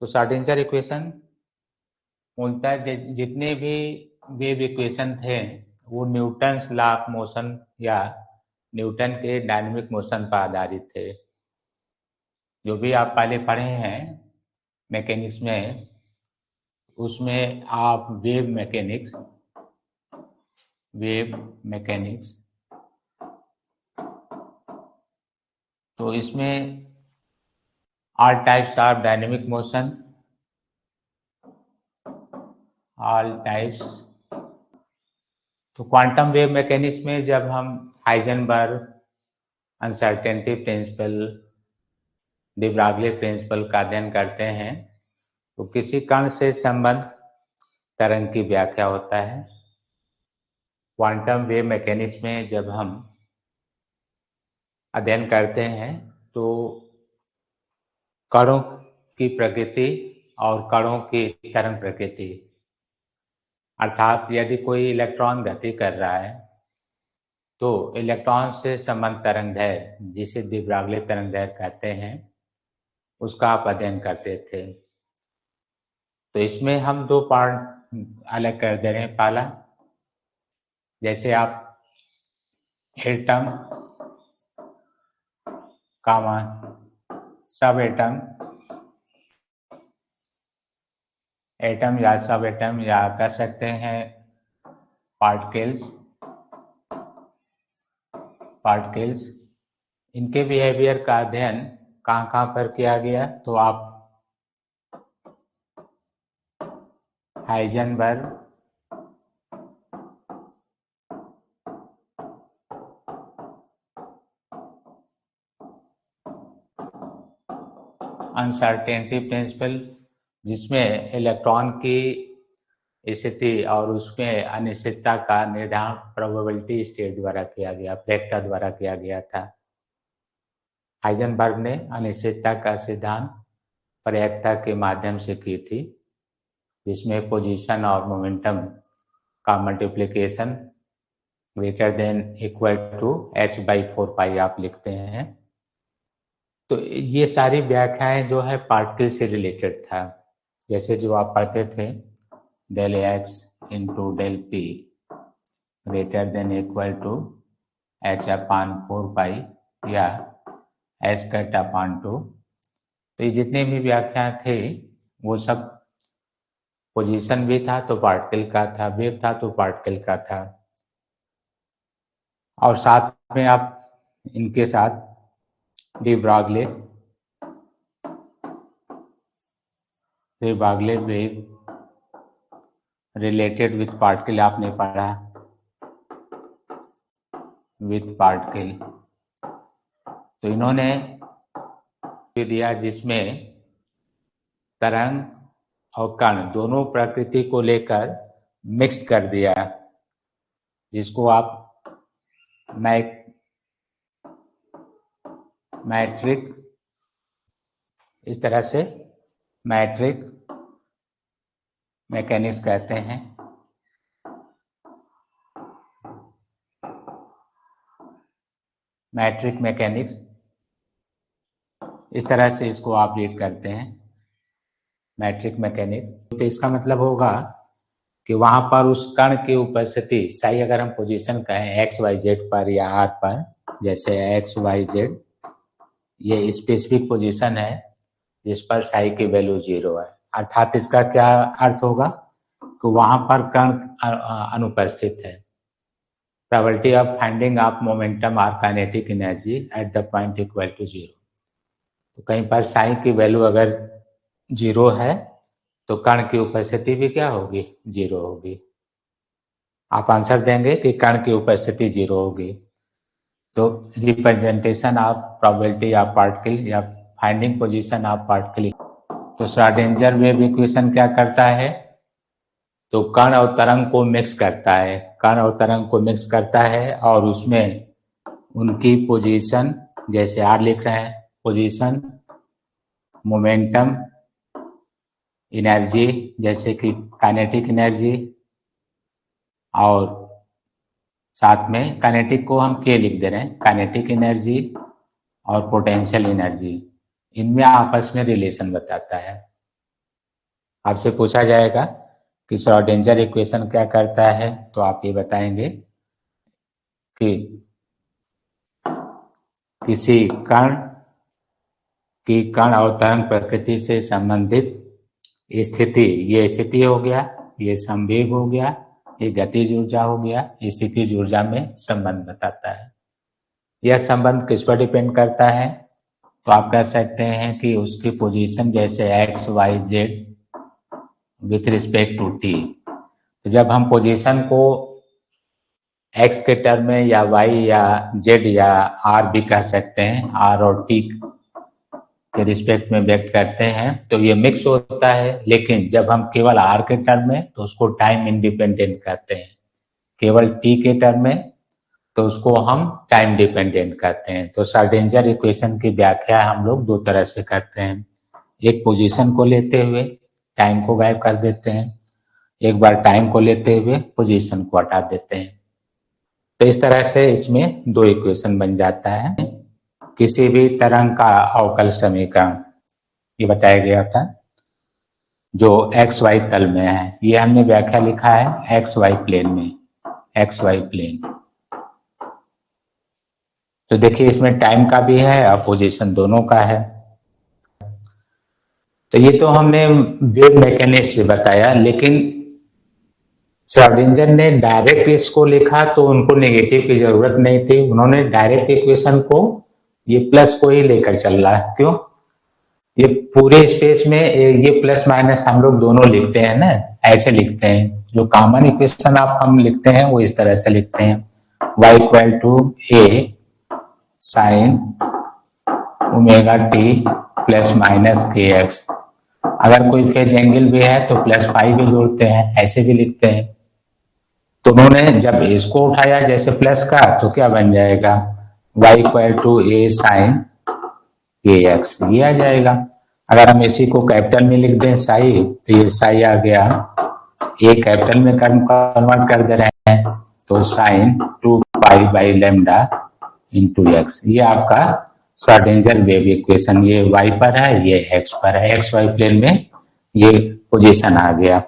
तो Schrodinger equation मूलतः जितने भी वेव इक्वेशन थे वो न्यूटन्स लॉ ऑफ मोशन या न्यूटन के डायनेमिक मोशन पर आधारित थे। जो भी आप पहले पढ़े हैं मैकेनिक्स में, उसमें आप वेव मैकेनिक्स तो इसमें all types of dynamic motion, all types. तो क्वांटम वेव मैकेनिक्स में जब हम Heisenberg uncertainty principle, de Broglie principle का अध्ययन करते हैं तो किसी कण से संबंध तरंग की व्याख्या होता है। क्वांटम वेव मैकेनिक्स में जब हम अध्ययन करते हैं तो कणों की प्रकृति और कणों की तरंग प्रकृति, अर्थात यदि कोई इलेक्ट्रॉन गति कर रहा है तो इलेक्ट्रॉन से संबंध तरंगदैर्घ्य, जिसे डी ब्रॉगली तरंगदैर्घ्य कहते हैं, उसका आप अध्ययन करते थे। तो इसमें हम दो पार्ट अलग कर दे रहे हैं। पहला, जैसे आप एटम कामा सब एटम या सब एटम या कह सकते हैं पार्टिकल्स, इनके बिहेवियर का अध्ययन कहाँ पर किया गया? तो आप हाइजेनबर्ग अनसर्टेनिटी प्रिंसिपल, जिसमें इलेक्ट्रॉन की स्थिति और उसमें अनिश्चितता का निर्धारण प्रोबेबिलिटी स्टेट द्वारा किया गया, फ्लेक्टा द्वारा किया गया था। हाइजेनबर्ग ने अनिश्चितता का सिद्धांत प्रयोक्ता के माध्यम से की थी, जिसमें पोजीशन और मोमेंटम का multiplication greater than equal to h/4π आप लिखते हैं। तो ये सारी व्याख्याएं जो है पार्टिकल से रिलेटेड था। जैसे जो आप पढ़ते थे del x into del p greater than equal to h/4π या h/2। तो ये जितने भी व्याख्या थे वो सब पोजीशन भी था तो पार्टिकल का था, वेव था तो पार्टिकल का था, और साथ में आप इनके साथ de Broglie wave related with particle आपने पढ़ा, विथ पार्टिकल। तो इन्होंने दिया जिसमें तरंग और कण दोनों प्रकृति को लेकर मिक्स्ड कर दिया, जिसको आप मैट्रिक, इस तरह से मैट्रिक मैकेनिक्स कहते हैं। मैट्रिक मैकेनिक्स, इस तरह से इसको आप रीड करते हैं, मैट्रिक मैकेनिक्स। तो इसका मतलब होगा कि वहां पर उस कण की उपस्थिति, सही अगर हम पोजीशन कहें एक्स वाई जेड पर या आर पर, जैसे एक्स वाई जेड ये स्पेसिफिक पोजीशन है जिस पर साई की वैल्यू 0 है, अर्थात इसका क्या अर्थ होगा कि वहां पर कण अनुपस्थित है। Probability of finding of momentum और kinetic energy at the point equal to 0। तो कहीं पर साई की वैल्यू अगर 0 है तो कण की उपस्थिति भी क्या होगी? 0 होगी। आप आंसर देंगे कि कण की उपस्थिति 0 होगी। तो representation of probability of particle या फाइंडिंग पोजीशन ऑफ पार्टिकल। तो श्रोडिंगर वेव इक्वेशन क्या करता है? तो कण और तरंग को मिक्स करता है, कण और तरंग को मिक्स करता है और उसमें उनकी पोजीशन, जैसे आर लिख रहे हैं, पोजीशन, मोमेंटम, एनर्जी जैसे कि काइनेटिक एनर्जी, और साथ में काइनेटिक को हम के लिख दे रहे हैं, काइनेटिक एनर्जी और पोटेंशियल एनर्जी, इनमें आपस में रिलेशन बताता है। आपसे पूछा जाएगा कि श्रोडिंगर इक्वेशन क्या करता है, तो आप ये बताएंगे कि किसी कण की कण अवतरण प्रकृति से संबंधित स्थिति, ये स्थिति हो गया, ये संवेग हो गया, ये गतिज ऊर्जा हो गया, स्थितिज ऊर्जा में संबंध बताता है। यह संबंध किस पर डिपेंड करता है, तो आप कह सकते हैं कि उसकी पोजीशन जैसे X Y Z with respect to T. तो जब हम पोजीशन को एक्स के टर्म में या वाई या जेड या आर भी कह सकते हैं, आर और टी के रिस्पेक्ट में व्यक्त करते हैं, तो ये मिक्स होता है। लेकिन जब हम केवल आर के टर्म में तो उसको टाइम इंडिपेंडेंट कहते हैं, केवल टी के टर्म में तो उसको हम टाइम डिपेंडेंट करते हैं। तो श्रोडिंगर इक्वेशन की व्याख्या हम लोग दो तरह से करते हैं, एक पोजीशन को लेते हुए टाइम को गायब कर देते हैं, एक बार टाइम को लेते हुए पोजीशन को हटा देते हैं। तो इस तरह से इसमें दो इक्वेशन बन जाता है। किसी भी तरंग का अवकल समीकरण ये बताया गया था जो एक्स वाई तल में है, ये हमने व्याख्या लिखा है एक्स वाई प्लेन में, एक्स वाई प्लेन। तो देखिए इसमें टाइम का भी है और पोजीशन दोनों का है। तो ये तो हमने वेव मैकेनिक्स से बताया, लेकिन श्रोडिंगर ने डायरेक्ट इसको लिखा तो उनको नेगेटिव की जरूरत नहीं थी, उन्होंने डायरेक्ट इक्वेशन को ये प्लस को ही लेकर चल रहा है। क्यों? ये पूरे स्पेस में ये प्लस माइनस हम लोग दोनों लिखते हैं ना, ऐसे लिखते हैं। जो कॉमन इक्वेशन आप हम लिखते हैं वो इस तरह से लिखते हैं, y equal to A sine omega T plus minus K X. अगर कोई फेज एंगल भी है तो प्लस फाइव भी जोड़ते हैं, ऐसे भी लिखते हैं। तो उन्होंने जब इसको उठाया जैसे प्लस का, तो क्या बन जाएगा, y equal to A sine K X, ये आ जाएगा। अगर हम इसी को कैपिटल में लिख दें साई, तो ये साई आ गया, ए कैपिटल में कन्वर्ट कर दे रहे हैं तो sine 2 pi by lambda into X. ये आपका श्रोडिंगर वेव इक्वेशन, ये y पर है, ये x पर है, एक्स वाई प्लेन में ये पोजीशन आ गया।